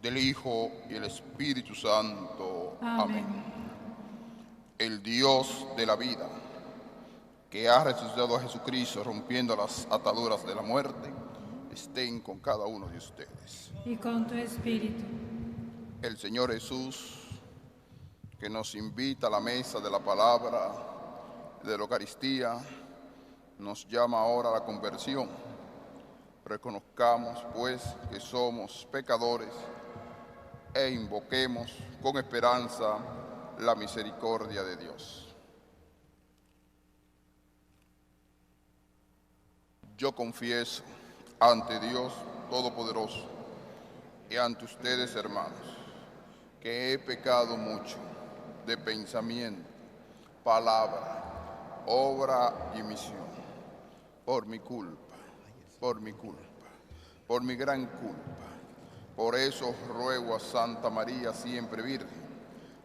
del Hijo y el Espíritu Santo. Amén. El Dios de la vida, que ha resucitado a Jesucristo rompiendo las ataduras de la muerte, estén con cada uno de ustedes. Y con tu espíritu. El Señor Jesús, que nos invita a la mesa de la palabra de la Eucaristía, nos llama ahora a la conversión. Reconozcamos, pues, que somos pecadores e invoquemos con esperanza la misericordia de Dios. Yo confieso ante Dios Todopoderoso y ante ustedes, hermanos, que he pecado mucho de pensamiento, palabra, obra y misión, por mi culpa, por mi gran culpa. Por eso ruego a Santa María, siempre Virgen,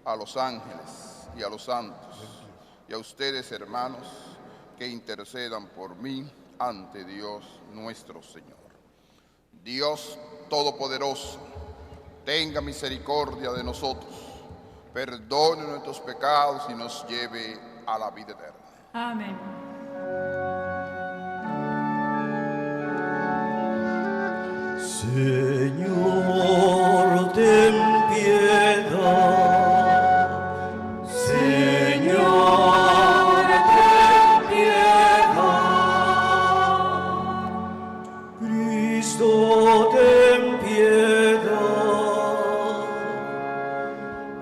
a los ángeles y a los santos, y a ustedes, hermanos, que intercedan por mí ante Dios nuestro Señor. Dios Todopoderoso, tenga misericordia de nosotros, perdone nuestros pecados y nos lleve a la vida eterna. Amén. Señor, ten piedad. Señor, ten piedad. Cristo, ten piedad.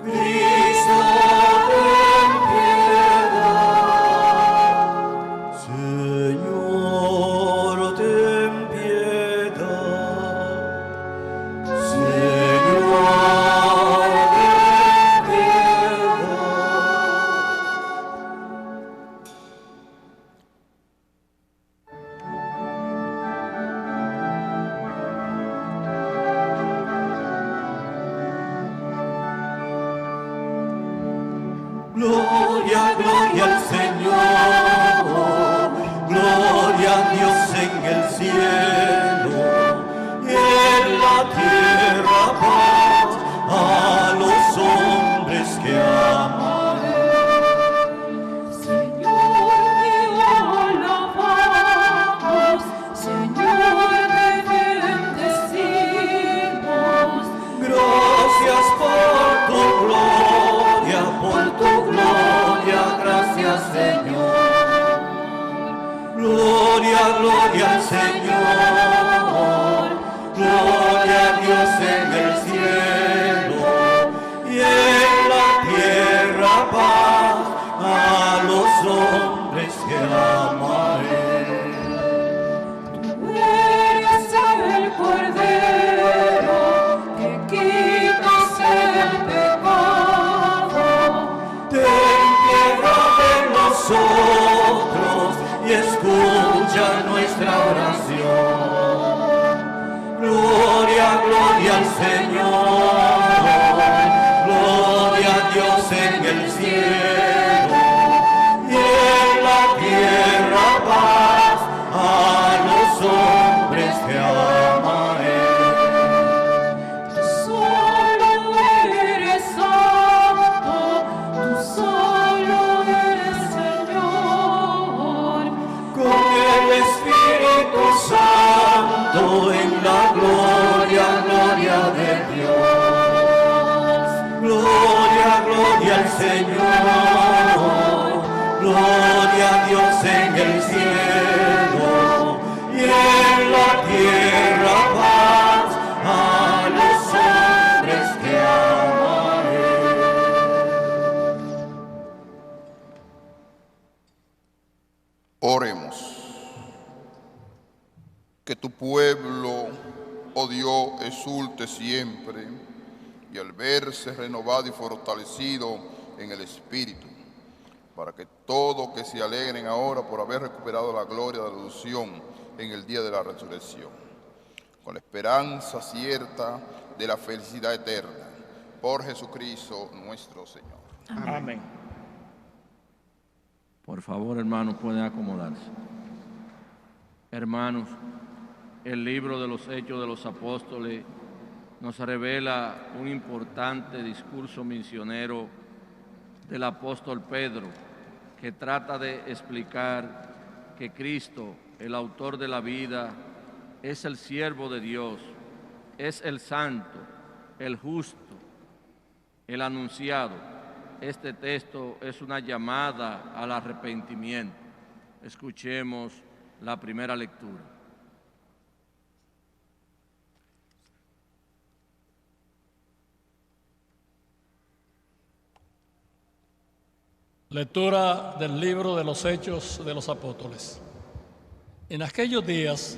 Cristo, ten piedad. Señor, ten piedad. Señor, ten piedad. Gloria, gloria al Señor, gloria a Dios en el cielo, y en la tierra paz a los hombres que aman. Señor, te alabamos, Señor, te bendecimos. Gracias por tu gloria, gracias Señor. Gloria, gloria al Señor, gloria a Dios en el cielo, y en la tierra paz a los hombres que aman. Tú eres el Cordero que quitas el pecado. Ten piedad de nosotros y escucha nuestra oración. Gloria, gloria al Señor, gloria a Dios en el cielo, y en la tierra paz a los hombres que aman. Tú solo eres santo, tú solo eres Señor. Con el Espíritu Santo en la gloria, gloria de Dios. Gloria, gloria al Señor, gloria a Dios en el cielo, y en la tierra paz a los hombres que aman. Oremos. Que tu pueblo, oh Dios, exulte siempre y al verse renovado y fortalecido en el Espíritu, para que todos que se alegren ahora por haber recuperado la gloria de la adoración en el día de la resurrección, con la esperanza cierta de la felicidad eterna, por Jesucristo nuestro Señor. Amén. Por favor, hermanos, pueden acomodarse. Hermanos, el libro de los Hechos de los Apóstoles nos revela un importante discurso misionero del apóstol Pedro, que trata de explicar que Cristo, el autor de la vida, es el siervo de Dios, es el santo, el justo, el anunciado. Este texto es una llamada al arrepentimiento. Escuchemos la primera lectura. Lectura del libro de los Hechos de los Apóstoles. En aquellos días,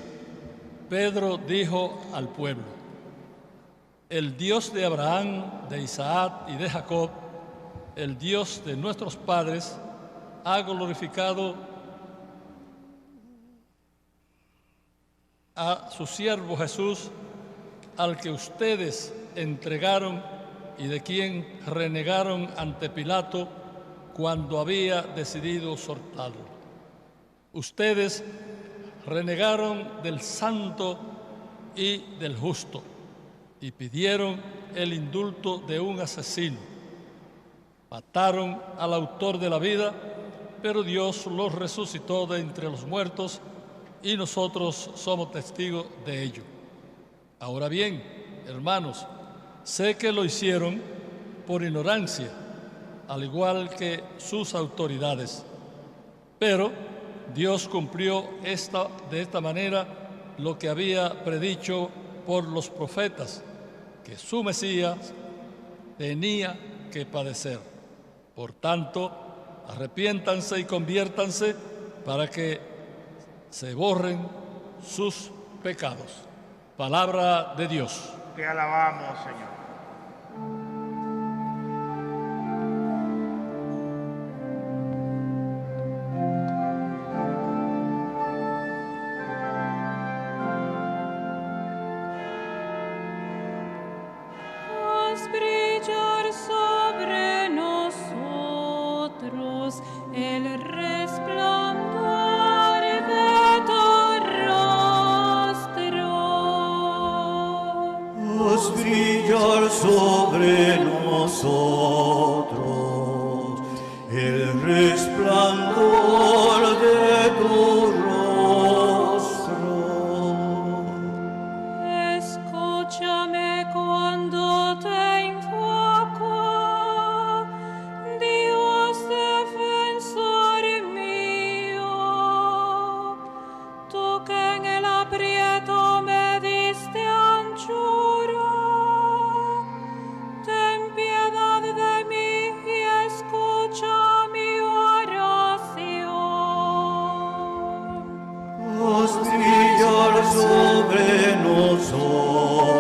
Pedro dijo al pueblo: el Dios de Abraham, de Isaac y de Jacob, el Dios de nuestros padres, ha glorificado a su siervo Jesús, al que ustedes entregaron y de quien renegaron ante Pilato cuando había decidido soltarlo. Ustedes renegaron del santo y del justo y pidieron el indulto de un asesino. Mataron al autor de la vida, pero Dios los resucitó de entre los muertos y nosotros somos testigos de ello. Ahora bien, hermanos, sé que lo hicieron por ignorancia, al igual que sus autoridades. Pero Dios cumplió de esta manera lo que había predicho por los profetas, que su Mesías tenía que padecer. Por tanto, arrepiéntanse y conviértanse para que se borren sus pecados. Palabra de Dios. Te alabamos, Señor. Haz brillar sobre nosotros el resplandor de tu rostro. Haz brillar sobre nosotros el resplandor de tu rostro. Escúchame cuando te invoco, Dios defensor mío. Tú que en el aprieto me diste anchura, ten piedad de mí y escucha mi oración. Haz brillar sobre nosotros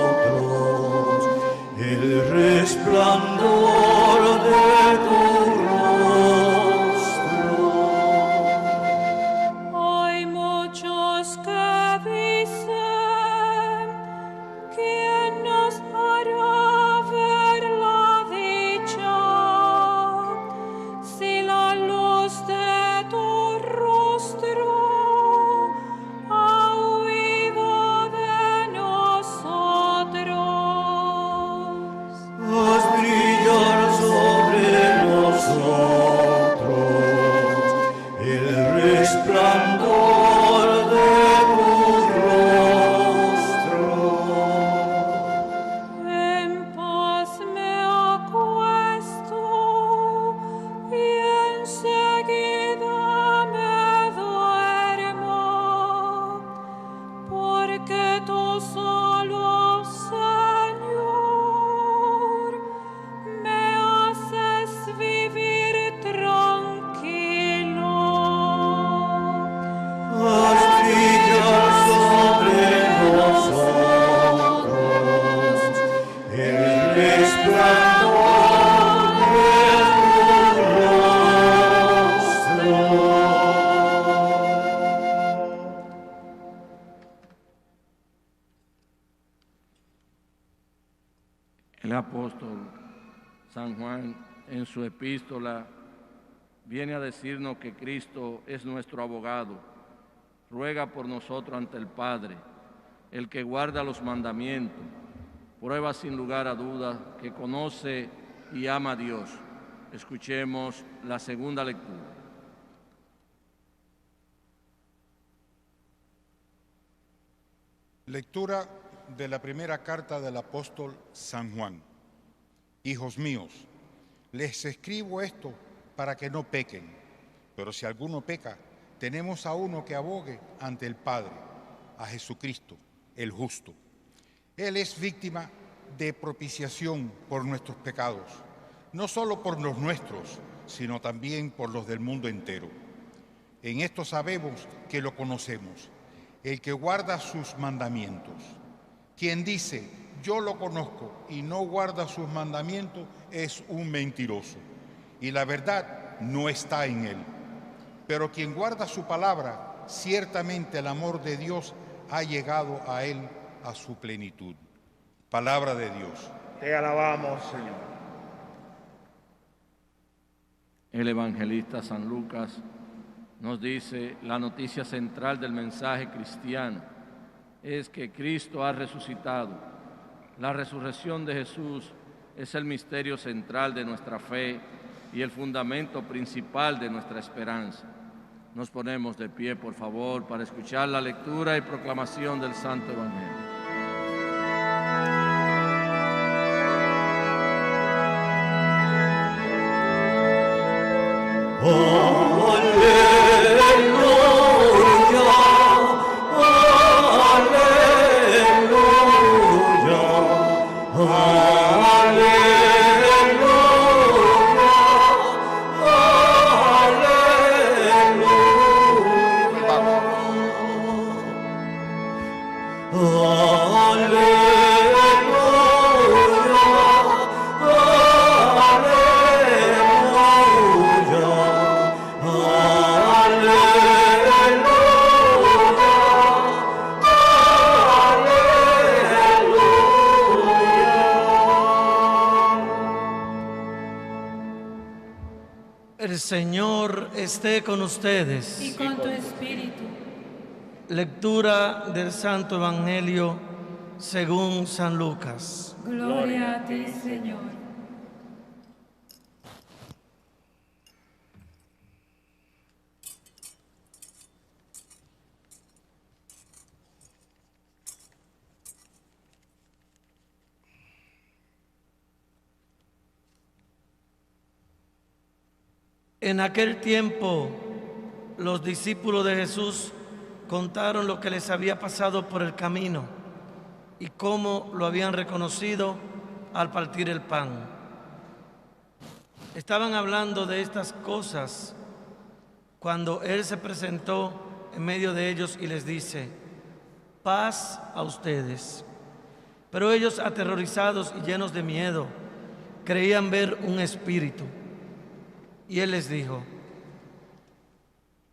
el resplandor de tu rostro. Hay muchos que dicen: ¿quién nos hará ver la dicha? Si la luz de tu rostro ha huido de nosotros. Haz brillar sobre nosotros el resplandor de tu rostro. En paz me acuesto y enseguida me duermo, porque tú solo, Señor, me haces vivir tranquilo. Haz brillar sobre nosotros el resplandor de tu rostro. El apóstol San Juan, en su epístola, viene a decirnos que Cristo es nuestro abogado. Ruega por nosotros ante el Padre, el que guarda los mandamientos, prueba sin lugar a dudas que conoce y ama a Dios. Escuchemos la segunda lectura. Lectura de la primera carta del apóstol San Juan. Hijos míos, les escribo esto para que no pequen, pero si alguno peca, tenemos a uno que abogue ante el Padre, a Jesucristo, el justo. Él es víctima de propiciación por nuestros pecados, no solo por los nuestros, sino también por los del mundo entero. En esto sabemos que lo conocemos, el que guarda sus mandamientos. Quien dice, yo lo conozco y no guarda sus mandamientos, es un mentiroso, y la verdad no está en él. Pero quien guarda su palabra, ciertamente el amor de Dios ha llegado a él a su plenitud. Palabra de Dios. Te alabamos, Señor. El evangelista San Lucas nos dice, la noticia central del mensaje cristiano es que Cristo ha resucitado. La resurrección de Jesús es el misterio central de nuestra fe y el fundamento principal de nuestra esperanza. Nos ponemos de pie, por favor, para escuchar la lectura y proclamación del Santo Evangelio. El Señor esté con ustedes. Y con tu espíritu. Lectura del Santo Evangelio según San Lucas. Gloria a ti, Señor. En aquel tiempo, los discípulos de Jesús contaron lo que les había pasado por el camino y cómo lo habían reconocido al partir el pan. Estaban hablando de estas cosas cuando Él se presentó en medio de ellos y les dice, paz a ustedes. Pero ellos, aterrorizados y llenos de miedo, creían ver un espíritu. Y Él les dijo,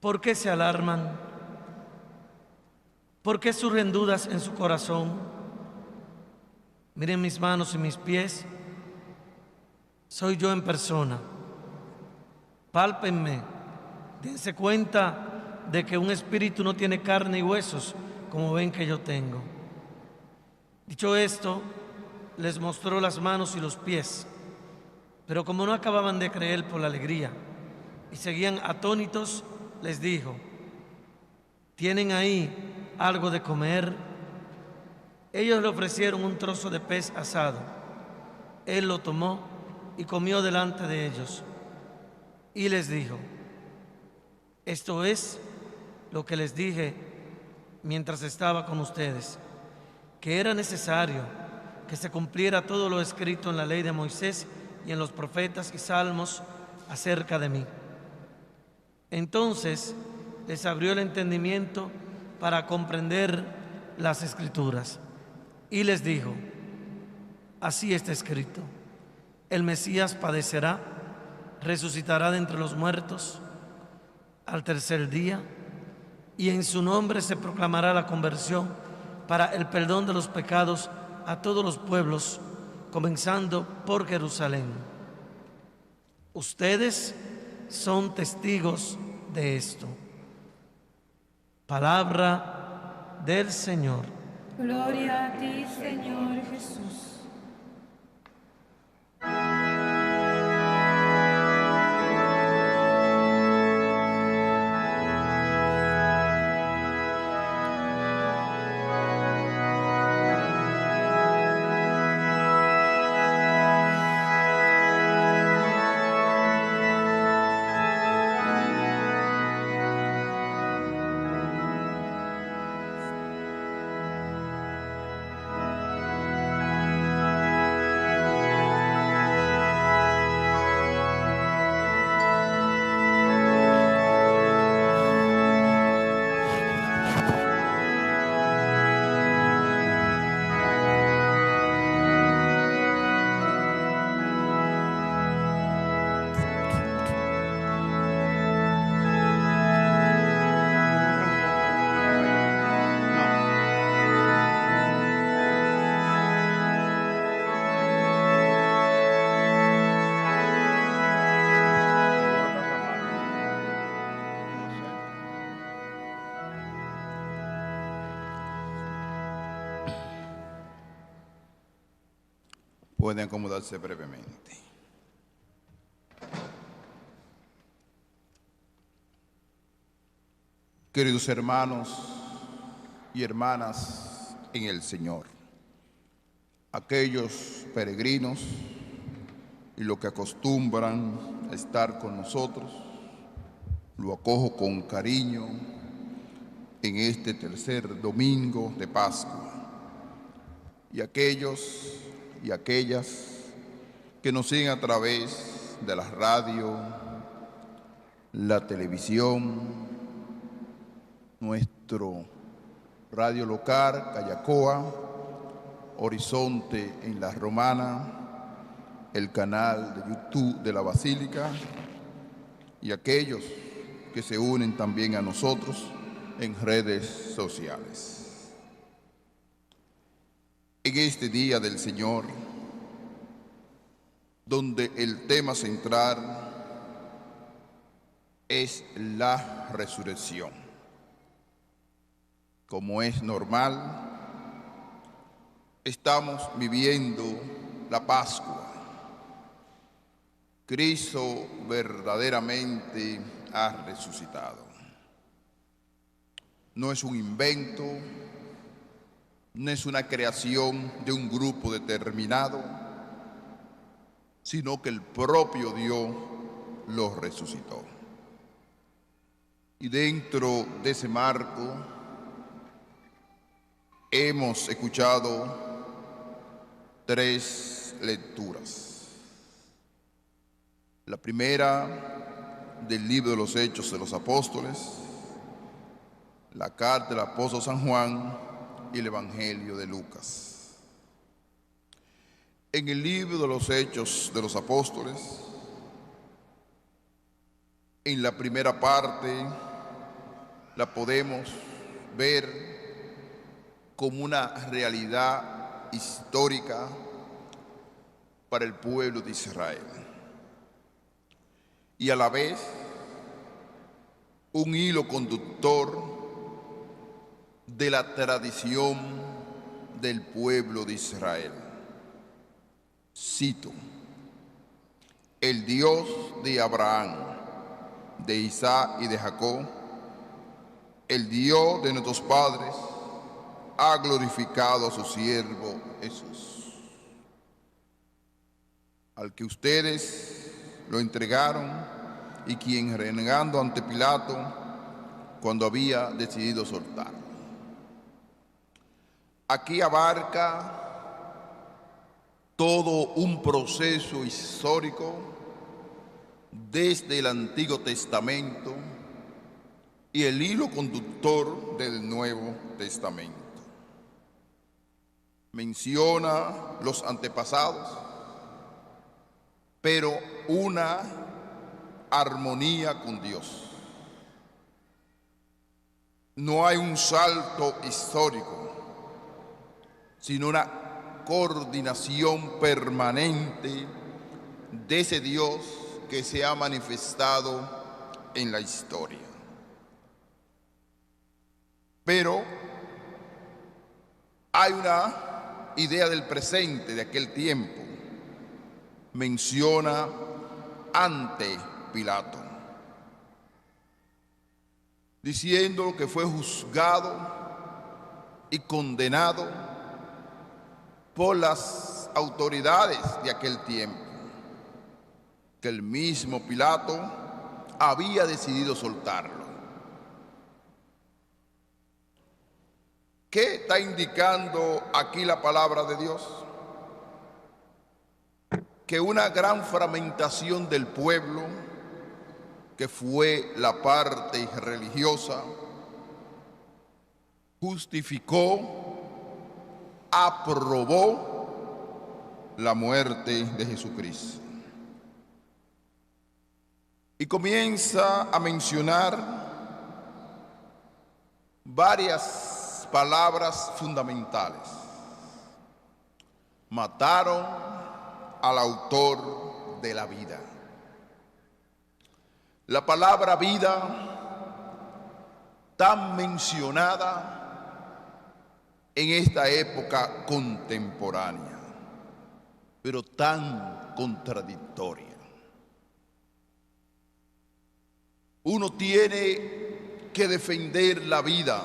¿por qué se alarman? ¿Por qué surgen dudas en su corazón? Miren mis manos y mis pies, soy yo en persona. Pálpenme, dense cuenta de que un espíritu no tiene carne y huesos, como ven que yo tengo. Dicho esto, les mostró las manos y los pies. Pero como no acababan de creer por la alegría y seguían atónitos, les dijo, ¿tienen ahí algo de comer? Ellos le ofrecieron un trozo de pez asado. Él lo tomó y comió delante de ellos. Y les dijo, esto es lo que les dije mientras estaba con ustedes, que era necesario que se cumpliera todo lo escrito en la ley de Moisés y en los profetas y salmos acerca de mí. Entonces les abrió el entendimiento para comprender las Escrituras y les dijo, así está escrito, el Mesías padecerá, resucitará de entre los muertos al tercer día y en su nombre se proclamará la conversión para el perdón de los pecados a todos los pueblos, comenzando por Jerusalén. Ustedes son testigos de esto. Palabra del Señor. Gloria a ti, Señor Jesús. Pueden acomodarse brevemente. Queridos hermanos y hermanas en el Señor, aquellos peregrinos y los que acostumbran a estar con nosotros, lo acojo con cariño en este tercer domingo de Pascua. Y aquellos y aquellas que nos siguen a través de la radio, la televisión, nuestro radio local, Callacoa, Horizonte en la Romana, el canal de YouTube de la Basílica, y aquellos que se unen también a nosotros en redes sociales. En este Día del Señor, donde el tema central es la resurrección. Como es normal, estamos viviendo la Pascua. Cristo verdaderamente ha resucitado. No es un invento, no es una creación de un grupo determinado, sino que el propio Dios lo resucitó. Y dentro de ese marco hemos escuchado 3 lecturas. La primera del libro de los Hechos de los Apóstoles, la carta del apóstol San Juan y el Evangelio de Lucas. En el libro de los Hechos de los Apóstoles, en la primera parte, la podemos ver como una realidad histórica para el pueblo de Israel y a la vez un hilo conductor de la tradición del pueblo de Israel. Cito: el Dios de Abraham, de Isaac y de Jacob, el Dios de nuestros padres, ha glorificado a su siervo Jesús, al que ustedes lo entregaron y quien, renegando ante Pilato, cuando había decidido soltarlo. Aquí abarca todo un proceso histórico desde el Antiguo Testamento y el hilo conductor del Nuevo Testamento. Menciona los antepasados, pero una armonía con Dios. No hay un salto histórico, sino una coordinación permanente de ese Dios que se ha manifestado en la historia. Pero hay una idea del presente de aquel tiempo. Menciona ante Pilato, diciendo que fue juzgado y condenado por las autoridades de aquel tiempo, que el mismo Pilato había decidido soltarlo. ¿Qué está indicando aquí la palabra de Dios? Que una gran fragmentación del pueblo, que fue la parte religiosa, justificó, aprobó la muerte de Jesucristo. Y comienza a mencionar varias palabras fundamentales. Mataron al autor de la vida. La palabra vida, tan mencionada en esta época contemporánea. pero tan contradictoria. Uno tiene que defender la vida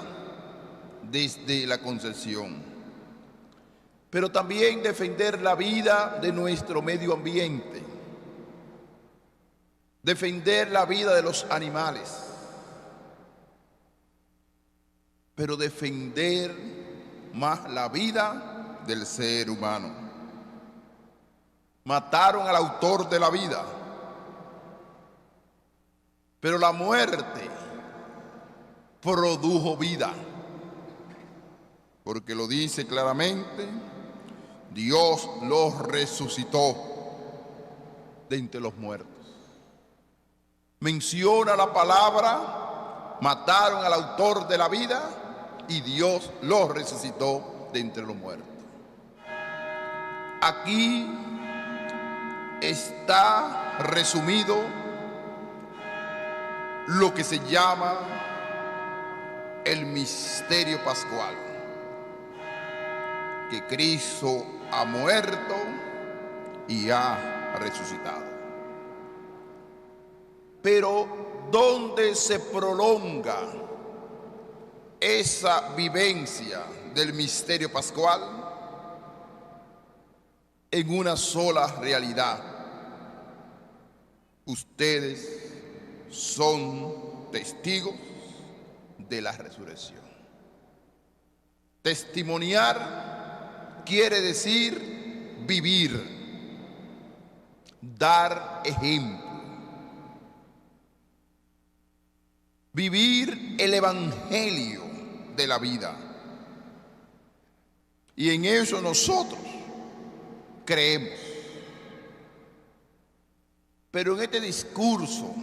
desde la concepción, pero también defender la vida de nuestro medio ambiente, defender la vida de los animales, pero defender más la vida del ser humano. Mataron al autor de la vida, pero la muerte produjo vida, porque lo dice claramente, Dios los resucitó de entre los muertos. Menciona la palabra, mataron al autor de la vida y Dios los resucitó de entre los muertos. Aquí está resumido lo que se llama el misterio pascual, que Cristo ha muerto y ha resucitado. Pero ¿dónde se prolonga esa vivencia del misterio pascual? En una sola realidad. Ustedes son testigos de la resurrección. Testimoniar quiere decir vivir, dar ejemplo, vivir el evangelio de la vida. Y en eso nosotros creemos. Pero en este discurso,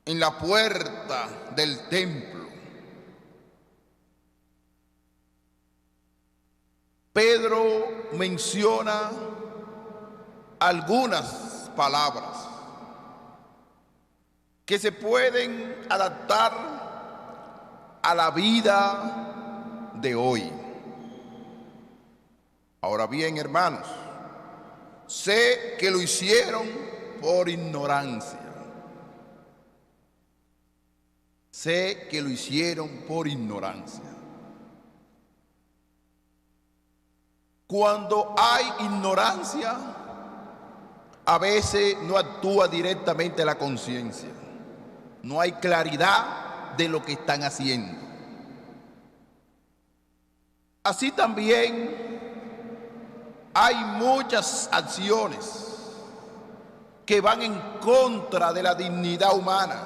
en la puerta del templo, Pedro menciona algunas palabras que se pueden adaptar a la vida de hoy. Ahora bien, hermanos, sé que lo hicieron por ignorancia. Sé que lo hicieron por ignorancia. Cuando hay ignorancia, a veces no actúa directamente la conciencia. No hay claridad de lo que están haciendo. Así también hay muchas acciones que van en contra de la dignidad humana,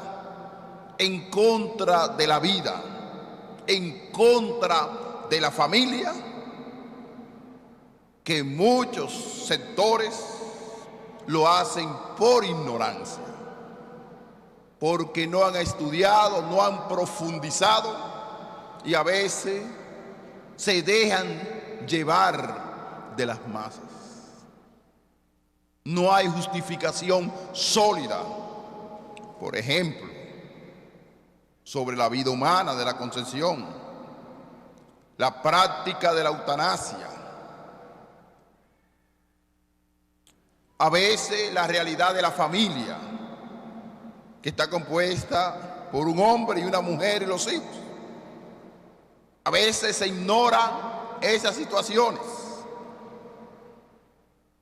en contra de la vida, en contra de la familia, que muchos sectores lo hacen por ignorancia, porque no han estudiado, no han profundizado y a veces se dejan llevar de las masas. No hay justificación sólida, por ejemplo, sobre la vida humana de la concepción, la práctica de la eutanasia. A veces la realidad de la familia, que está compuesta por un hombre y una mujer y los hijos. A veces se ignoran esas situaciones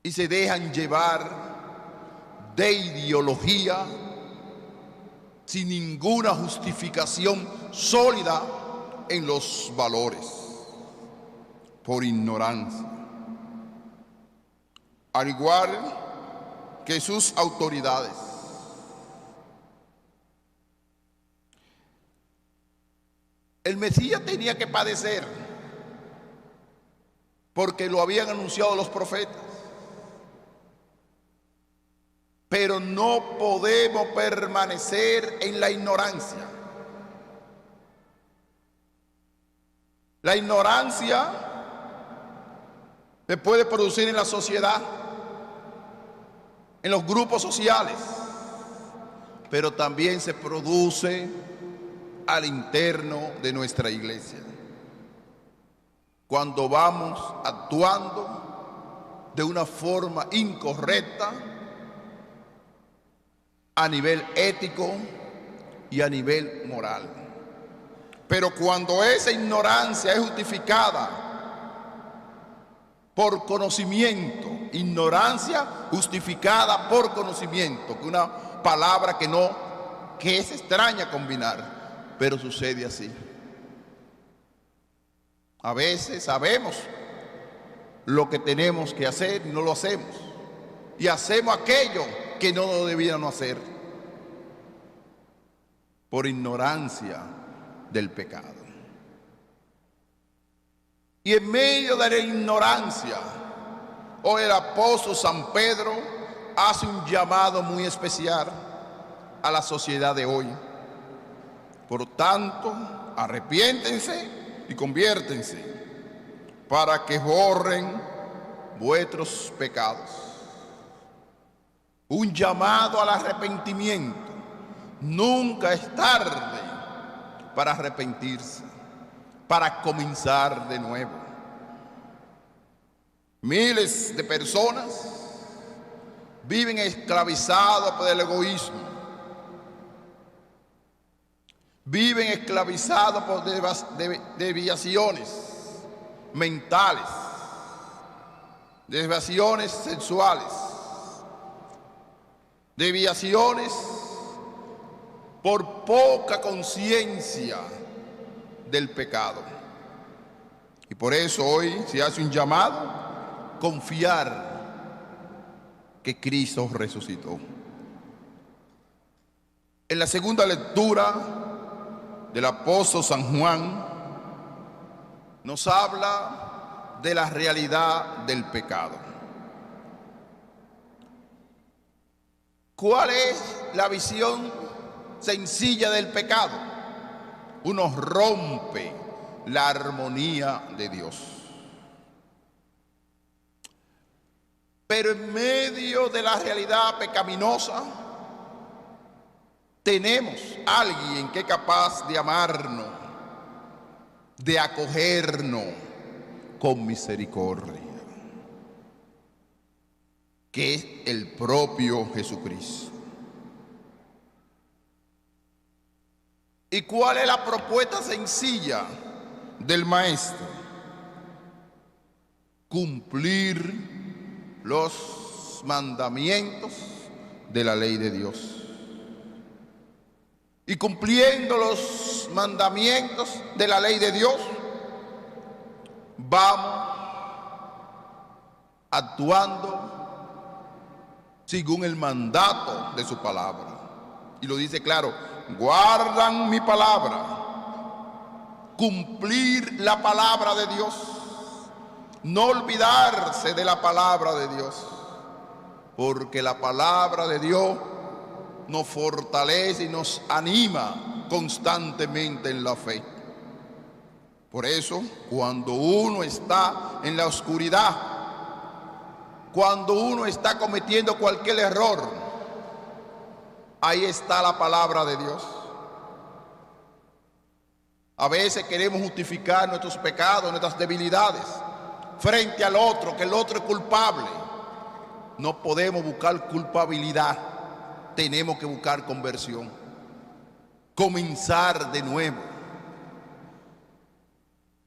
y se dejan llevar de ideología sin ninguna justificación sólida en los valores, por ignorancia. Al igual que sus autoridades. El Mesías tenía que padecer porque lo habían anunciado los profetas. Pero no podemos permanecer en la ignorancia. La ignorancia se puede producir en la sociedad, en los grupos sociales, pero también se produce al interno de nuestra iglesia. Cuando vamos actuando de una forma incorrecta a nivel ético y a nivel moral. Pero cuando esa ignorancia es justificada por conocimiento, ignorancia justificada por conocimiento, que una palabra que es extraña combinar, pero sucede así. A veces sabemos lo que tenemos que hacer y no lo hacemos, y hacemos aquello que no lo debíamos hacer por ignorancia del pecado. Y en medio de la ignorancia, hoy el apóstol San Pedro hace un llamado muy especial a la sociedad de hoy. Por tanto, arrepiéntense y conviértense para que borren vuestros pecados. Un llamado al arrepentimiento. Nunca es tarde para arrepentirse, para comenzar de nuevo. Miles de personas viven esclavizados por el egoísmo, viven esclavizados por desviaciones mentales, desviaciones sexuales, desviaciones por poca conciencia del pecado. Y por eso hoy se hace un llamado a confiar que Cristo resucitó. En la segunda lectura del apóstol San Juan nos habla de la realidad del pecado. ¿Cuál es la visión sencilla del pecado? Uno rompe la armonía de Dios. Pero en medio de la realidad pecaminosa, tenemos a alguien que es capaz de amarnos, de acogernos con misericordia, que es el propio Jesucristo. ¿Y cuál es la propuesta sencilla del Maestro? Cumplir los mandamientos de la ley de Dios. Y cumpliendo los mandamientos de la ley de Dios, vamos actuando según el mandato de su palabra. Y lo dice claro: guardan mi palabra. Cumplir la palabra de Dios, no olvidarse de la palabra de Dios, porque la palabra de Dios nos fortalece y nos anima constantemente en la fe. Por eso, cuando uno está en la oscuridad, cuando uno está cometiendo cualquier error, ahí está la palabra de Dios. A veces queremos justificar nuestros pecados, nuestras debilidades, frente al otro, que el otro es culpable. No podemos buscar culpabilidad, tenemos que buscar conversión, comenzar de nuevo.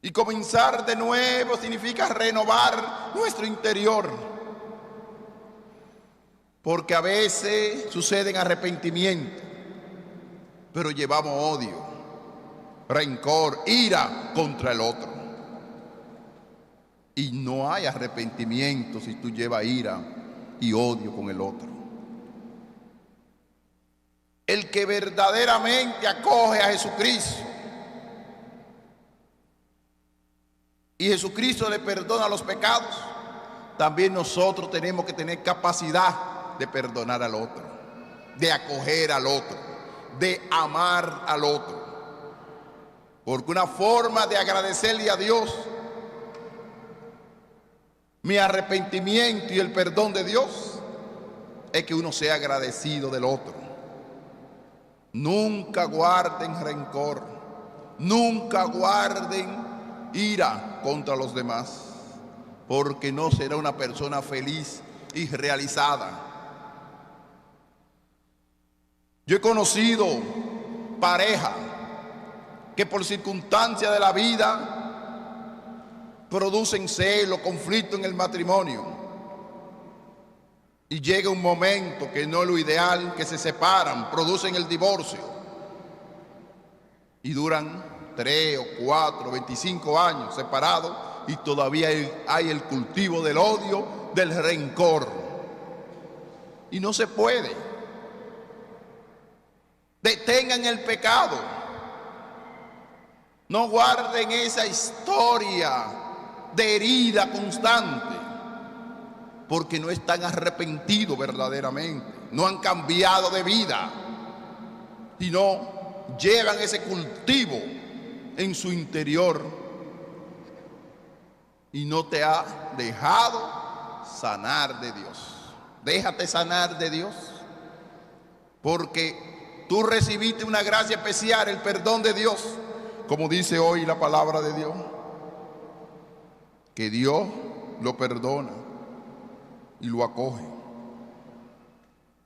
Y comenzar de nuevo significa renovar nuestro interior, porque a veces suceden arrepentimientos, pero llevamos odio, rencor, ira contra el otro. Y no hay arrepentimiento si tú llevas ira y odio con el otro. El que verdaderamente acoge a Jesucristo y Jesucristo le perdona los pecados, también nosotros tenemos que tener capacidad de perdonar al otro, de acoger al otro, de amar al otro. Porque una forma de agradecerle a Dios mi arrepentimiento y el perdón de Dios es que uno sea agradecido del otro. Nunca guarden rencor, nunca guarden ira contra los demás, porque no será una persona feliz y realizada. Yo he conocido pareja que por circunstancias de la vida producen celo, conflicto en el matrimonio. Y llega un momento que no es lo ideal, que se separan, producen el divorcio. Y duran 3 o 4, 25 años separados y todavía hay el cultivo del odio, del rencor. Y no se puede. Detengan el pecado. No guarden esa historia de herida constante, porque no están arrepentidos verdaderamente, no han cambiado de vida, sino llevan ese cultivo en su interior y no te ha dejado sanar de Dios. Déjate sanar de Dios, porque tú recibiste una gracia especial, el perdón de Dios, como dice hoy la palabra de Dios, que Dios lo perdona y lo acoge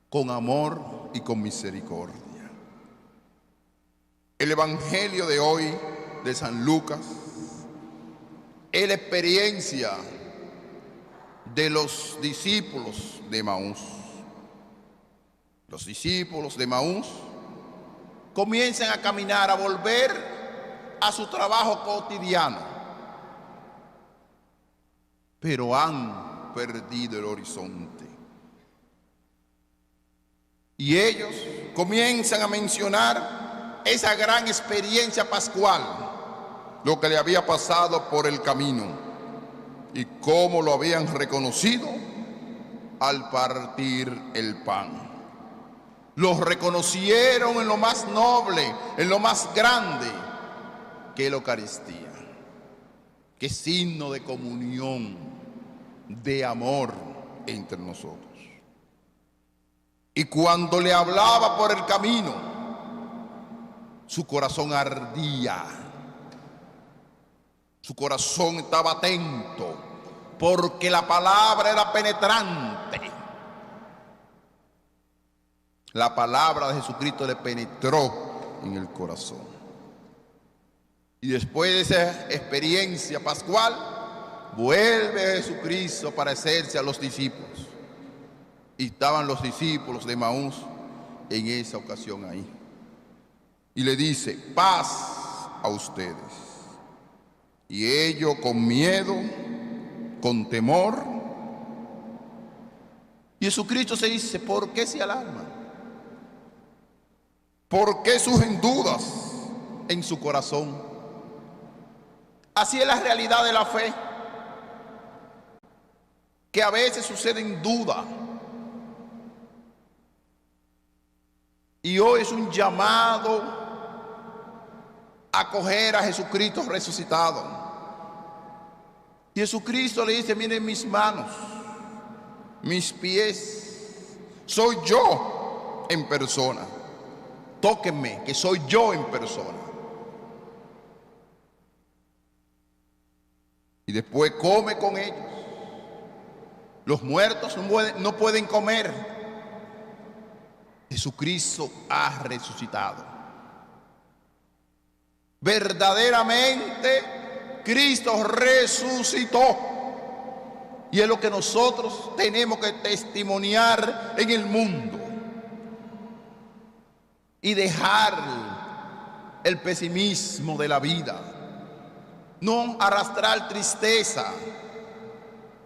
con amor y con misericordia. El evangelio de hoy de San Lucas es la experiencia de los discípulos de Emaús. Los discípulos de Emaús comienzan a caminar, a volver a su trabajo cotidiano, pero han perdido el horizonte. Y ellos comienzan a mencionar esa gran experiencia pascual, lo que le había pasado por el camino y cómo lo habían reconocido al partir el pan. Los reconocieron en lo más noble, en lo más grande, que es la Eucaristía, que es signo de comunión, de amor entre nosotros. Y cuando le hablaba por el camino, su corazón ardía, su corazón estaba atento, porque la palabra era penetrante. La palabra de Jesucristo le penetró en el corazón. Y después de esa experiencia pascual, vuelve Jesucristo a aparecerse a los discípulos. Y estaban los discípulos de Emaús en esa ocasión ahí. Y le dice: paz a ustedes. Y ellos con miedo, con temor. Y Jesucristo se dice: ¿por qué se alarman? ¿Por qué surgen dudas en su corazón? Así es la realidad de la fe, que a veces suceden dudas. Y hoy es un llamado a acoger a Jesucristo resucitado. Y Jesucristo le dice: miren mis manos, mis pies, soy yo en persona. Tóquenme, que soy yo en persona. Y después come con ellos. Los muertos no pueden comer. Jesucristo ha resucitado. Verdaderamente Cristo resucitó. Y es lo que nosotros tenemos que testimoniar en el mundo. Y dejar el pesimismo de la vida. No arrastrar tristeza,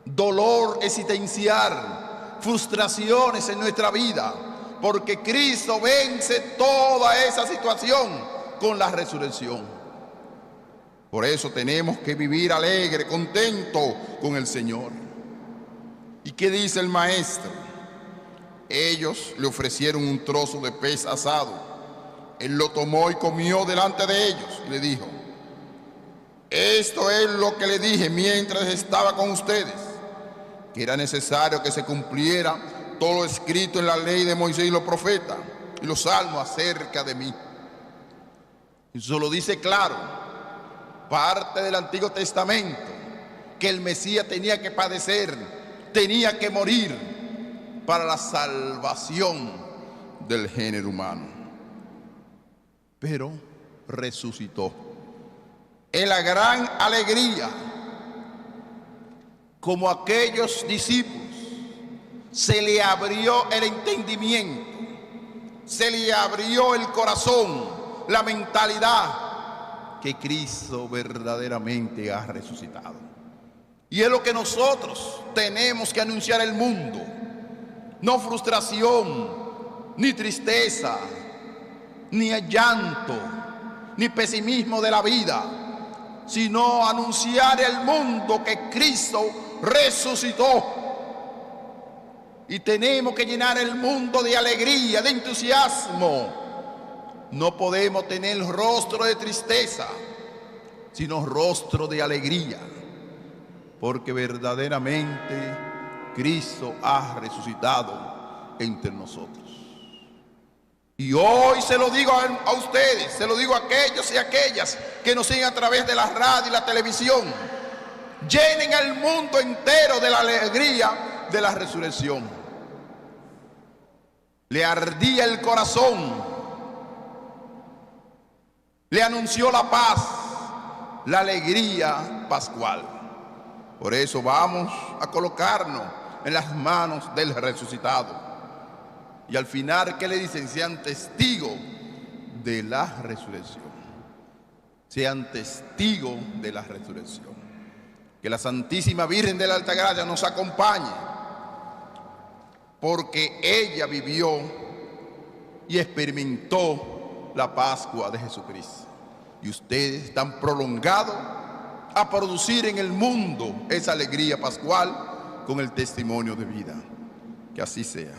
dolor existencial, frustraciones en nuestra vida, porque Cristo vence toda esa situación con la resurrección. Por eso tenemos que vivir alegre, contento con el Señor. ¿Y qué dice el maestro? Ellos le ofrecieron un trozo de pez asado. Él lo tomó y comió delante de ellos y le dijo: esto es lo que le dije mientras estaba con ustedes, que era necesario que se cumpliera todo lo escrito en la ley de Moisés y los profetas y los salmos acerca de mí. Eso lo dice claro, parte del Antiguo Testamento, que el Mesías tenía que padecer, tenía que morir para la salvación del género humano. Pero resucitó. En la gran alegría, como aquellos discípulos, se le abrió el entendimiento, se le abrió el corazón, la mentalidad, que Cristo verdaderamente ha resucitado. Y es lo que nosotros tenemos que anunciar al mundo. No frustración, ni tristeza, ni llanto, ni pesimismo de la vida, sino anunciar al mundo que Cristo resucitó. Y tenemos que llenar el mundo de alegría, de entusiasmo. No podemos tener rostro de tristeza, sino rostro de alegría, porque verdaderamente Cristo ha resucitado entre nosotros. Y hoy se lo digo a ustedes, se lo digo a aquellos y aquellas que nos siguen a través de la radio y la televisión. Llenen el mundo entero de la alegría de la resurrección. Le ardía el corazón, le anunció la paz, la alegría pascual. Por eso vamos a colocarnos en las manos del resucitado. Y al final, ¿qué le dicen? Sean testigos de la resurrección. Sean testigos de la resurrección. Que la Santísima Virgen de la Altagracia nos acompañe, porque ella vivió y experimentó la Pascua de Jesucristo. Y ustedes están prolongados a producir en el mundo esa alegría pascual con el testimonio de vida. Que así sea.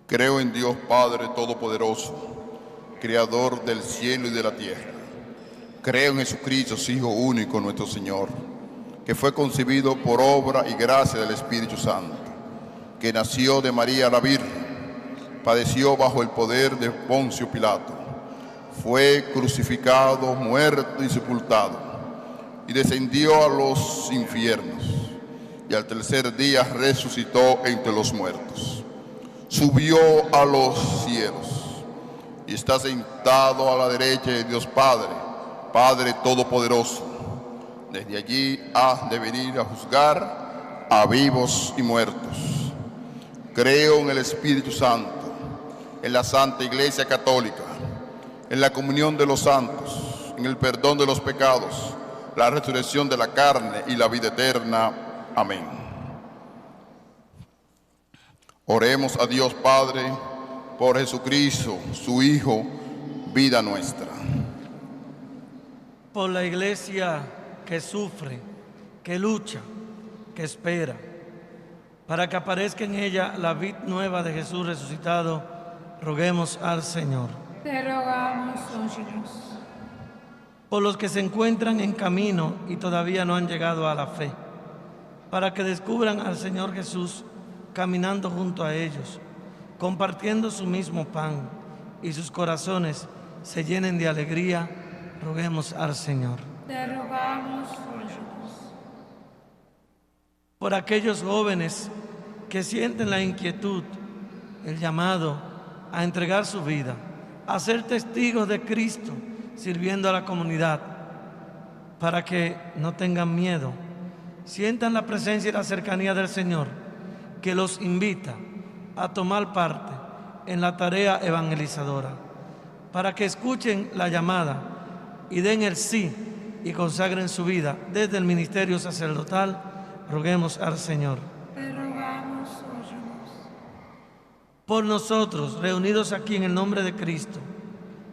Creo en Dios Padre Todopoderoso, Creador del cielo y de la tierra. Creo en Jesucristo, su Hijo único, nuestro Señor, que fue concebido por obra y gracia del Espíritu Santo, que nació de María la Virgen, padeció bajo el poder de Poncio Pilato, fue crucificado, muerto y sepultado, y descendió a los infiernos, y al tercer día resucitó entre los muertos. Subió a los cielos y está sentado a la derecha de Dios Padre, Padre Todopoderoso. Desde allí ha de venir a juzgar a vivos y muertos. Creo en el Espíritu Santo, en la Santa Iglesia Católica, en la comunión de los santos, en el perdón de los pecados, la resurrección de la carne y la vida eterna. Amén. Oremos a Dios Padre por Jesucristo, su Hijo, vida nuestra. Por la Iglesia que sufre, que lucha, que espera, para que aparezca en ella la vid nueva de Jesús resucitado, roguemos al Señor. Te rogamos, óyenos. Por los que se encuentran en camino y todavía no han llegado a la fe, para que descubran al Señor Jesús caminando junto a ellos, compartiendo su mismo pan, y sus corazones se llenen de alegría, roguemos al Señor. Te rogamos, óyenos. Por aquellos jóvenes que sienten la inquietud, el llamado a entregar su vida, a ser testigos de Cristo, sirviendo a la comunidad, para que no tengan miedo, sientan la presencia y la cercanía del Señor, que los invita a tomar parte en la tarea evangelizadora, para que escuchen la llamada y den el sí y consagren su vida desde el ministerio sacerdotal, roguemos al Señor. Te rogamos, óyenos. Por nosotros, reunidos aquí en el nombre de Cristo,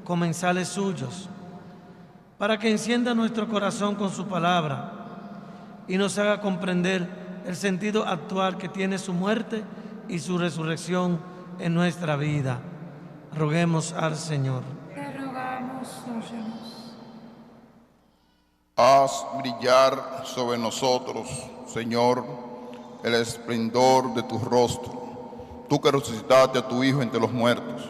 comensales suyos, para que encienda nuestro corazón con su palabra y nos haga comprender el sentido actual que tiene su muerte y su resurrección en nuestra vida. Roguemos al Señor. Te rogamos, óyenos. Haz brillar sobre nosotros, Señor, el esplendor de tu rostro. Tú que resucitaste a tu Hijo entre los muertos,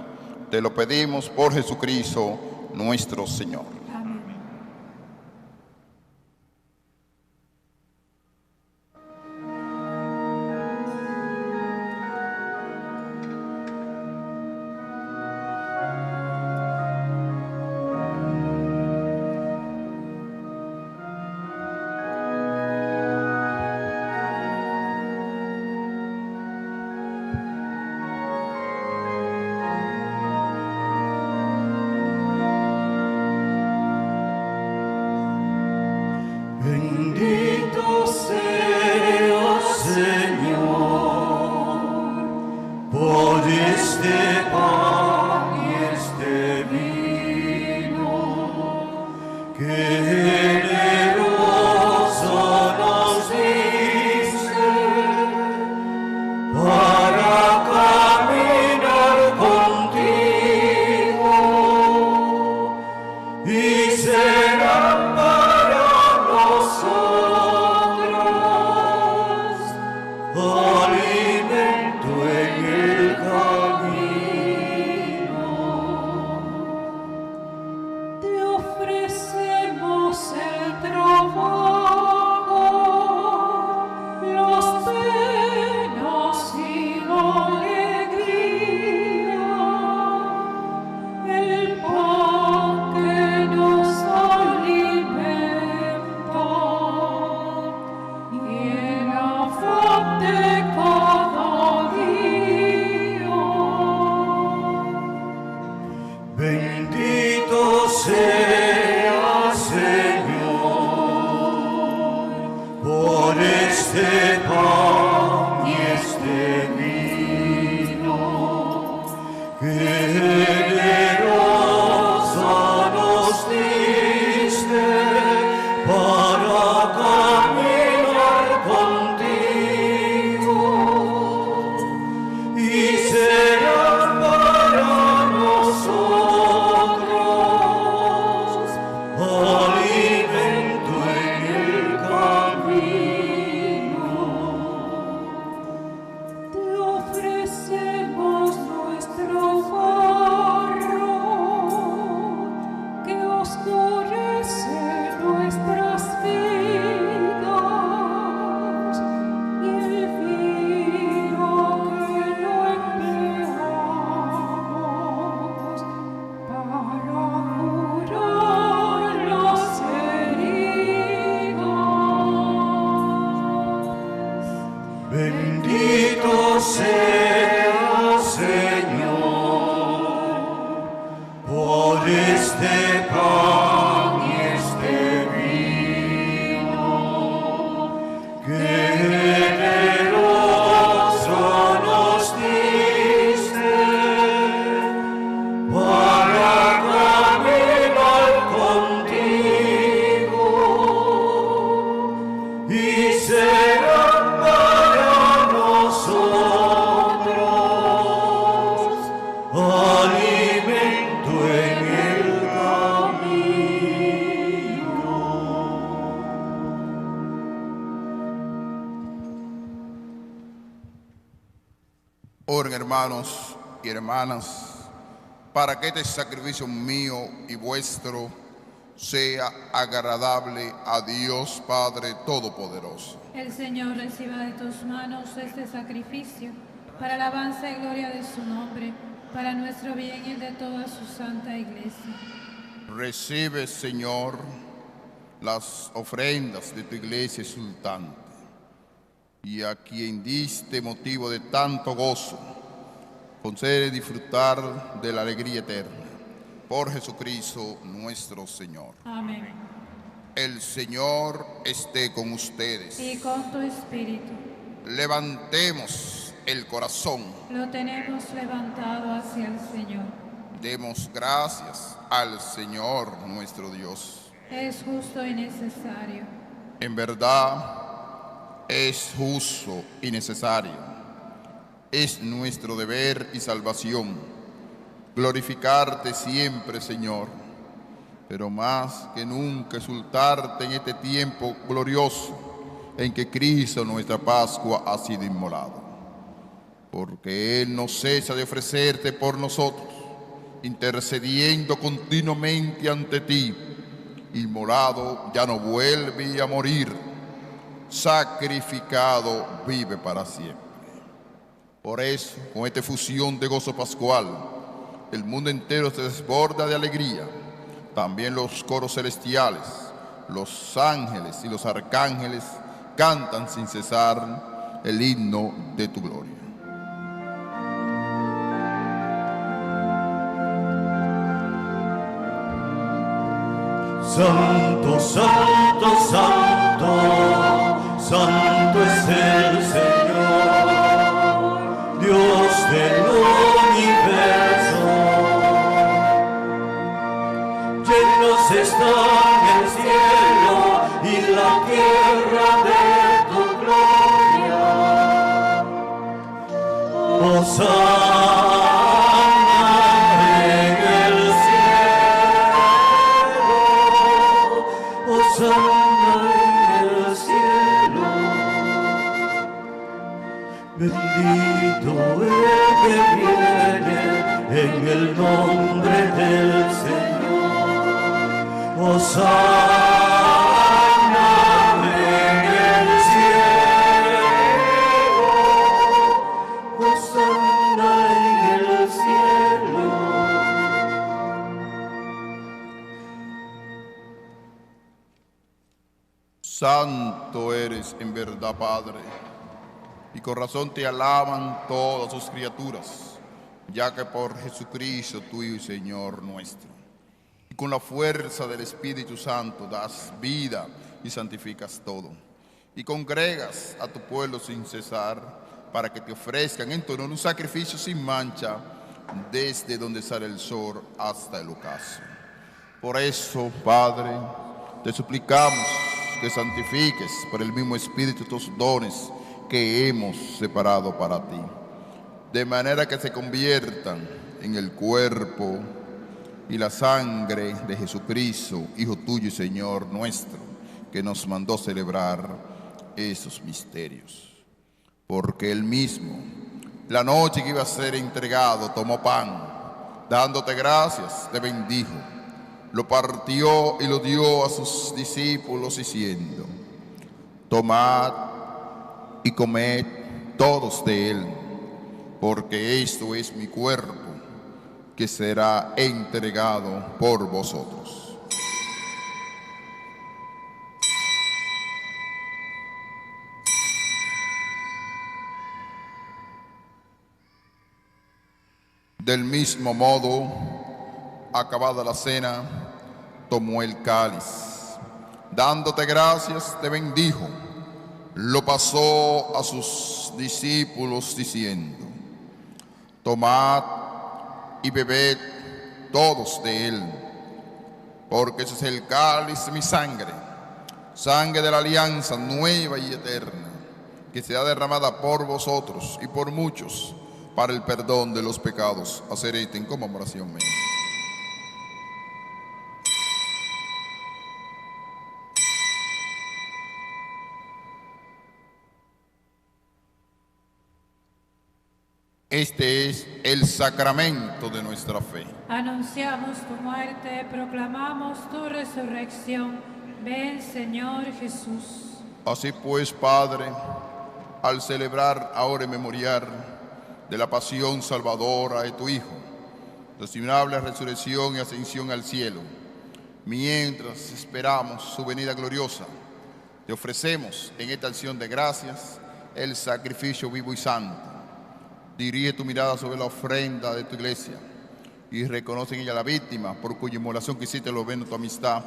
te lo pedimos por Jesucristo nuestro Señor. Amén. Bendito sea, Señor, por este pan y este vino, que generoso nos diste para caminar contigo y serán para nosotros alimento en el camino. Te ofrecemos el trabajo, las penas y la alegría, el pan que nos alimenta y el afán de cada día. Bendito sea, Señor, por este pan y este vino, que generoso nos diste para caminar contigo y serán para nosotros alimento en el camino. Te ofrecemos nuestro barro que oscurece nuestras vidas y el vino que no empleamos para curar las heridas. Bendito sea, Señor, por este pan y este vino, que generoso nos diste para caminar contigo y serán para nosotros alimento en el camino. Oren, hermanos y hermanas, para que este sacrificio mío y vuestro sea agradable a Dios Padre Todopoderoso. El Señor reciba de tus manos este sacrificio para alabanza y gloria de su nombre, para nuestro bien y el de toda su santa iglesia. Recibe, Señor, las ofrendas de tu iglesia exultante, y a quien diste motivo de tanto gozo, concede disfrutar de la alegría eterna. Por Jesucristo nuestro Señor. Amén. El Señor esté con ustedes. Y con tu espíritu. Levantemos el corazón. Lo tenemos levantado hacia el Señor. Demos gracias al Señor nuestro Dios. Es justo y necesario. En verdad, Es justo y necesario. Es nuestro deber y salvación glorificarte siempre, Señor, pero más que nunca exultarte en este tiempo glorioso en que Cristo, nuestra Pascua, ha sido inmolado. Porque Él no cesa de ofrecerte por nosotros, intercediendo continuamente ante ti. Inmolado ya no vuelve a morir, sacrificado vive para siempre. Por eso, con esta efusión de gozo pascual, el mundo entero se desborda de alegría. También los coros celestiales, los ángeles y los arcángeles cantan sin cesar el himno de tu gloria. Santo, santo, santo, santo es el Señor, Dios del universo. Llenos están el cielo y la tierra de tu gloria. Hosana en el cielo, Hosana en el cielo. Bendito el que viene en el nombre del Señor. Hosana en el cielo, Hosana en el cielo. Santo eres en verdad, Padre, y con razón te alaban todas sus criaturas, ya que por Jesucristo, tu Hijo y Señor nuestro, y con la fuerza del Espíritu Santo das vida y santificas todo, y congregas a tu pueblo sin cesar, para que te ofrezcan en tu honor un sacrificio sin mancha, desde donde sale el sol hasta el ocaso. Por eso, Padre, te suplicamos que santifiques por el mismo Espíritu estos dones que hemos separado para ti, de manera que se conviertan en el cuerpo y la sangre de Jesucristo, Hijo tuyo y Señor nuestro, que nos mandó celebrar esos misterios. Porque Él mismo, la noche que iba a ser entregado, tomó pan, dándote gracias, te bendijo, lo partió y lo dio a sus discípulos diciendo: tomad y comed todos de él, porque esto es mi cuerpo, que será entregado por vosotros. Del mismo modo, acabada la cena, tomó el cáliz, dándote gracias, te bendijo, lo pasó a sus discípulos diciendo: tomad y bebed todos de él, porque ese es el cáliz de mi sangre, sangre de la alianza nueva y eterna, que será derramada por vosotros y por muchos para el perdón de los pecados. Hacer esto en conmemoración mía. Este es el sacramento de nuestra fe. Anunciamos tu muerte, proclamamos tu resurrección. Ven, Señor Jesús. Así pues, Padre, al celebrar ahora y memoriar de la pasión salvadora de tu Hijo, su estimable resurrección y ascensión al cielo, mientras esperamos su venida gloriosa, te ofrecemos en esta acción de gracias el sacrificio vivo y santo. Dirige tu mirada sobre la ofrenda de tu iglesia y reconoce en ella la víctima por cuya inmolación quisiste lo ven tu amistad,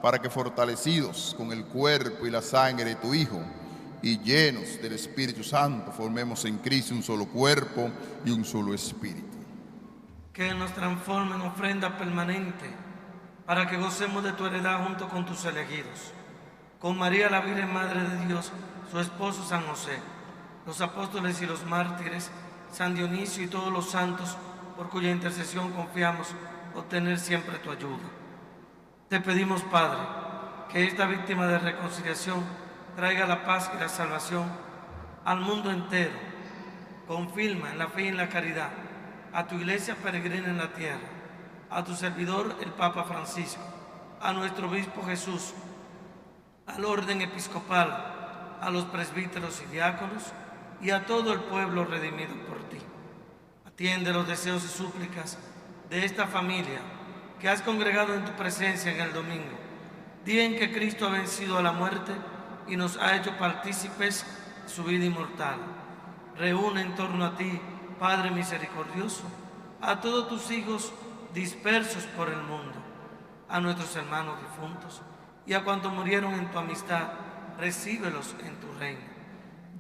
para que fortalecidos con el cuerpo y la sangre de tu Hijo y llenos del Espíritu Santo formemos en Cristo un solo cuerpo y un solo espíritu. Que nos transforme en ofrenda permanente para que gocemos de tu heredad junto con tus elegidos. con María la Virgen Madre de Dios, su esposo San José, los apóstoles y los mártires, San Dionisio y todos los santos, por cuya intercesión confiamos obtener siempre tu ayuda. Te pedimos, Padre, que esta víctima de reconciliación traiga la paz y la salvación al mundo entero. Confirma en la fe y en la caridad a tu iglesia peregrina en la tierra, a tu servidor el Papa Francisco, a nuestro obispo Jesús, al orden episcopal, a los presbíteros y diáconos y a todo el pueblo redimido por ti. Atiende los deseos y súplicas de esta familia que has congregado en tu presencia en el domingo, día en que Cristo ha vencido a la muerte y nos ha hecho partícipes de su vida inmortal. Reúne en torno a ti, Padre misericordioso, a todos tus hijos dispersos por el mundo, a nuestros hermanos difuntos y a cuantos murieron en tu amistad, recíbelos en tu reino,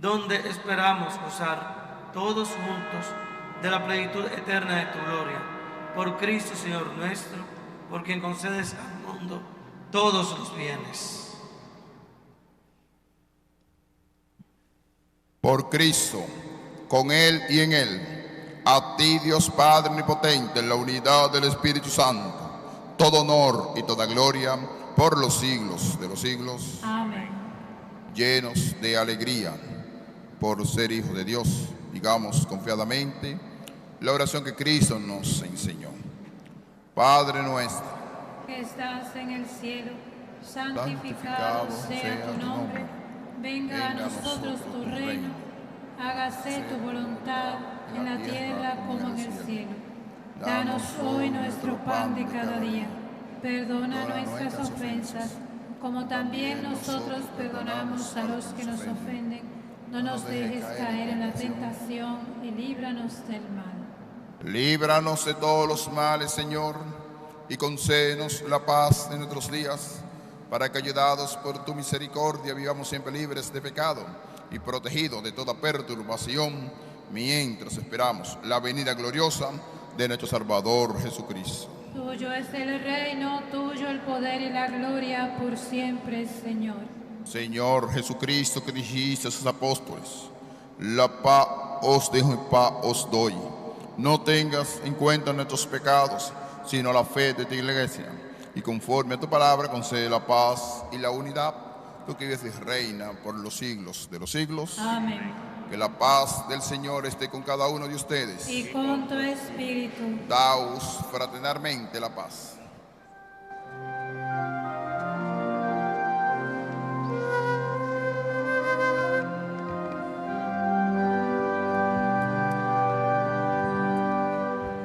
donde esperamos gozar todos juntos de la plenitud eterna de tu gloria. Por Cristo, Señor nuestro, por quien concedes al mundo todos los bienes. Por Cristo, con Él y en Él, a ti, Dios Padre omnipotente, en la unidad del Espíritu Santo, todo honor y toda gloria por los siglos de los siglos. Amén. Llenos de alegría por ser hijos de Dios, digamos confiadamente la oración que Cristo nos enseñó. Padre nuestro, Que estás en el cielo, santificado sea tu nombre. Venga a nosotros tu reino. Hágase tu voluntad en la tierra como en el cielo. Danos hoy nuestro pan de cada día. Perdona nuestras ofensas, como también nosotros perdonamos a los que nos ofenden. No nos dejes caer en la tentación y líbranos del mal. líbranos de todos los males, Señor, y concédenos la paz en nuestros días, para que, ayudados por tu misericordia, vivamos siempre libres de pecado y protegidos de toda perturbación, mientras esperamos la venida gloriosa de nuestro Salvador Jesucristo. Tuyo es el reino, tuyo el poder y la gloria por siempre, Señor. Señor Jesucristo, que dijiste a sus apóstoles, la paz os dejo y paz os doy. No tengas en cuenta nuestros pecados, sino la fe de tu iglesia. Y conforme a tu palabra, concede la paz y la unidad, tú que vives y reina por los siglos de los siglos. Amén. Que la paz del Señor esté con cada uno de ustedes. Y con tu espíritu. Daos fraternalmente la paz.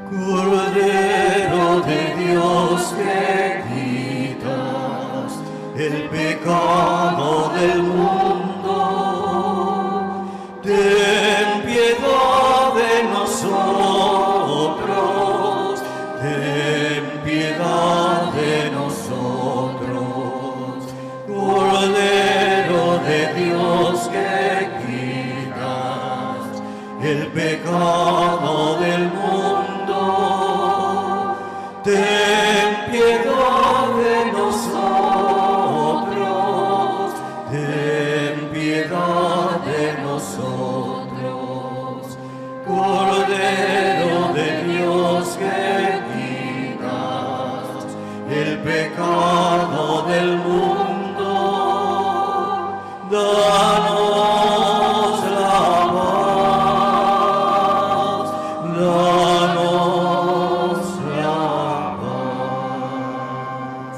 Cordero de Dios que quitas el pecado del mundo, ten piedad de nosotros, ten piedad de nosotros. Cordero de Dios que quitas el pecado del mundo, ten piedad de nosotros, ten piedad de nosotros. Cordero de Dios que quitas el pecado del mundo, danos la paz, danos la paz.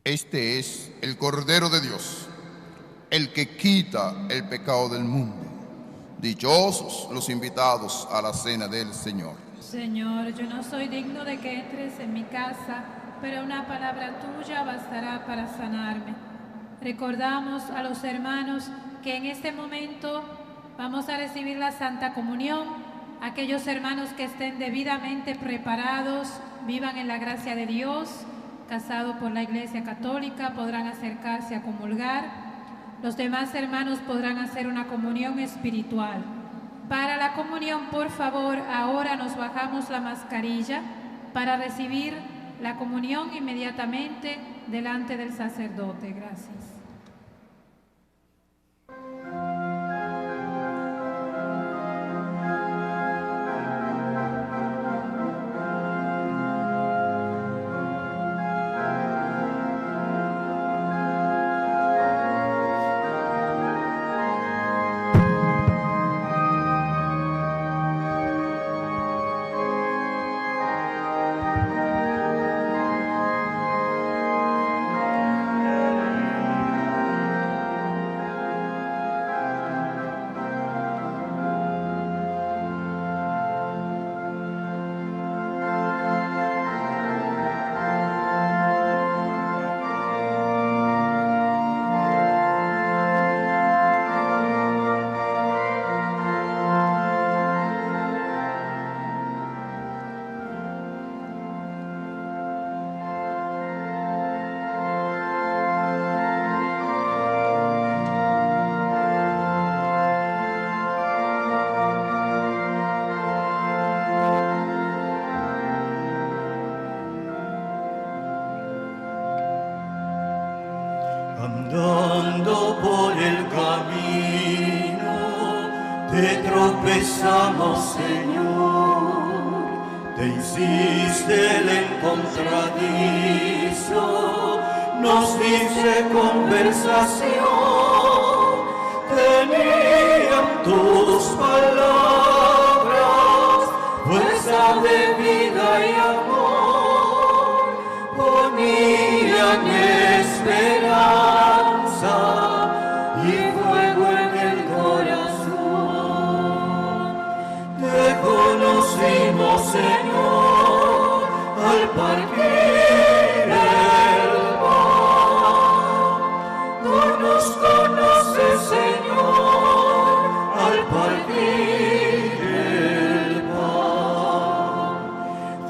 Este es el Cordero de Dios, el que quita el pecado del mundo. Dichosos los invitados a la cena del Señor. Señor, yo no soy digno de que entres en mi casa, pero una palabra tuya bastará para sanarme. Recordamos a los hermanos que en este momento vamos a recibir la Santa Comunión. Aquellos hermanos que estén debidamente preparados, vivan en la gracia de Dios, casados por la Iglesia Católica, podrán acercarse a comulgar. Los demás hermanos podrán hacer una comunión espiritual. Para la comunión, por favor, ahora nos bajamos la mascarilla para recibir la comunión inmediatamente delante del sacerdote. Gracias. Andando por el camino, te tropezamos, Señor. Te insiste el encontradizo, nos dice conversación. Tenían tus palabras, fuerza de vida y amor, ponían esperanza y fuego en el corazón. Te conocimos, Señor, al partir el pan. Tú nos conoces, Señor, al partir el pan.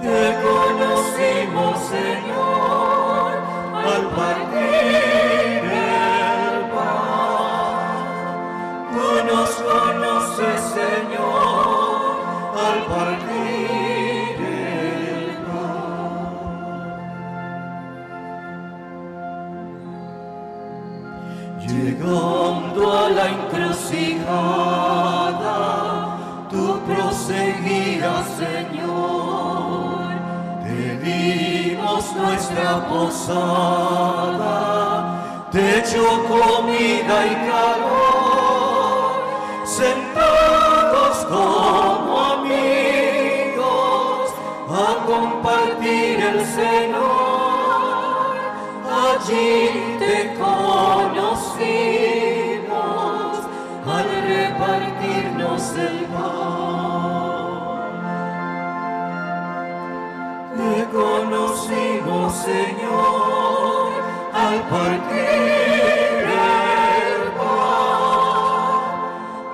Te conocimos, Señor, al partir el pan. Tú nos conoces, Señor, al partir el pan. Llegando a la encrucijada, tú proseguías, Señor. Te dimos nuestra posada, techo, comida y calor, sentados como amigos a compartir el seno. Allí te conocimos al repartirnos el pan. Te conocimos, Señor, al partir el pan.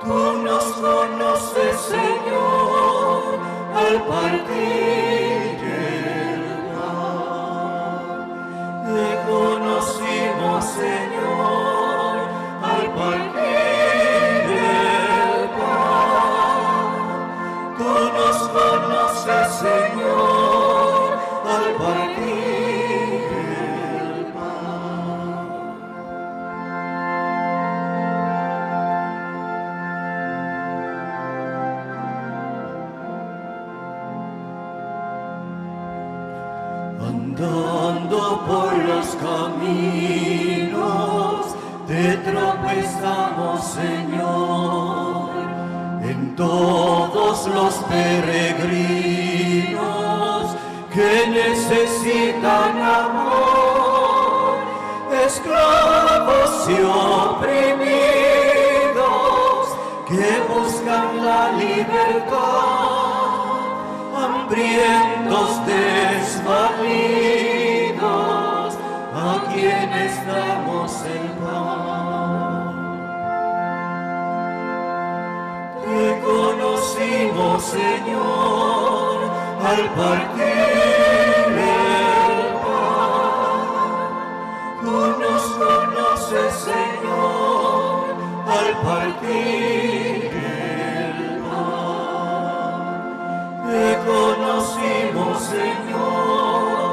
Tú nos conoces, Señor, al partir el pan. Te conocimos, Señor, al partir el pan. Tú nos conoces, Señor, al partir el pan. Andando por los caminos, te tropezamos, Señor, en todos los peregrinos que necesitan amor, esclavos y oprimidos que buscan la libertad, hambrientos, desvalidos, a quienes damos el pan. Te conocimos, Señor, al partir el pan. Tú nos conoces, Señor, al partir el pan. Te conocimos, Señor,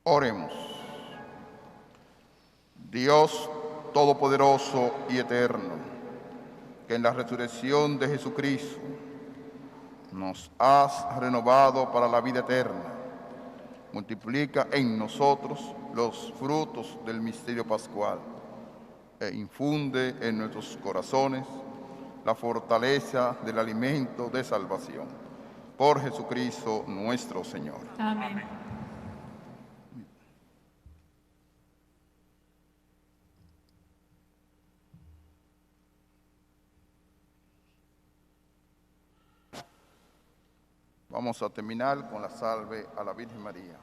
Oremos. Dios Todopoderoso y Eterno, que en la resurrección de Jesucristo nos has renovado para la vida eterna, multiplica en nosotros los frutos del misterio pascual e infunde en nuestros corazones la fortaleza del alimento de salvación. Por Jesucristo nuestro Señor. Amén. Vamos a terminar con la salve a la Virgen María.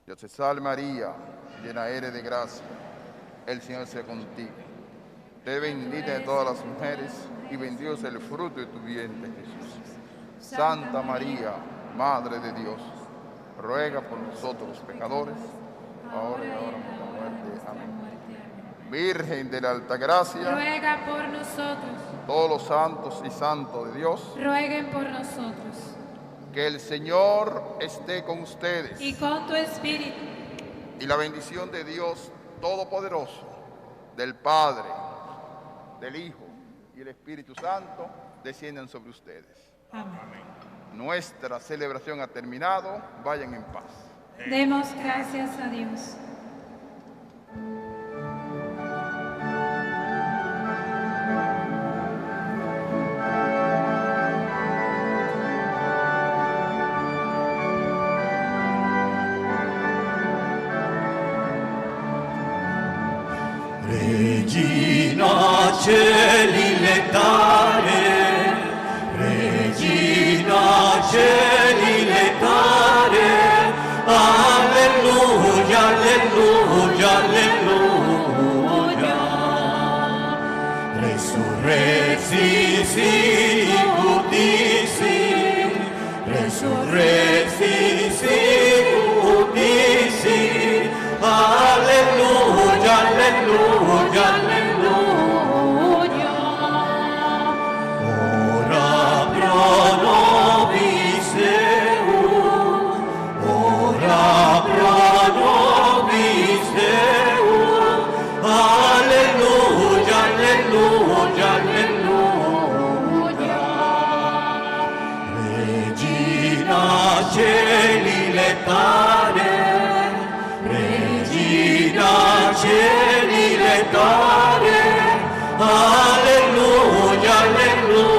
Dios te salve María, llena eres de gracia, el Señor sea contigo. Te bendita de todas las mujeres y bendito es el fruto de tu vientre, Jesús. Santa María, Madre de Dios, ruega por nosotros los pecadores, ahora y ahora por la muerte. Amén. Virgen de la Altagracia, Ruega por nosotros. todos los santos y santos de Dios, Rueguen por nosotros. que el Señor esté con ustedes. Y con tu espíritu. Y la bendición de Dios Todopoderoso, del Padre, del Hijo y el Espíritu Santo, desciendan sobre ustedes. Amén. Nuestra celebración ha terminado. Vayan en paz. Demos gracias a Dios. Regina Celi letare, Regina Celi letare, alleluia, alleluia, alleluia. Resurrexi sicutisi, resurrexi sicutisi, alleluia, alleluia, alleluia. Ora pro nobis Deus, ora pro nobis Deus, alleluia, alleluia, alleluia. Regina Celi letare, Regina Celi letare, alleluia, alleluia.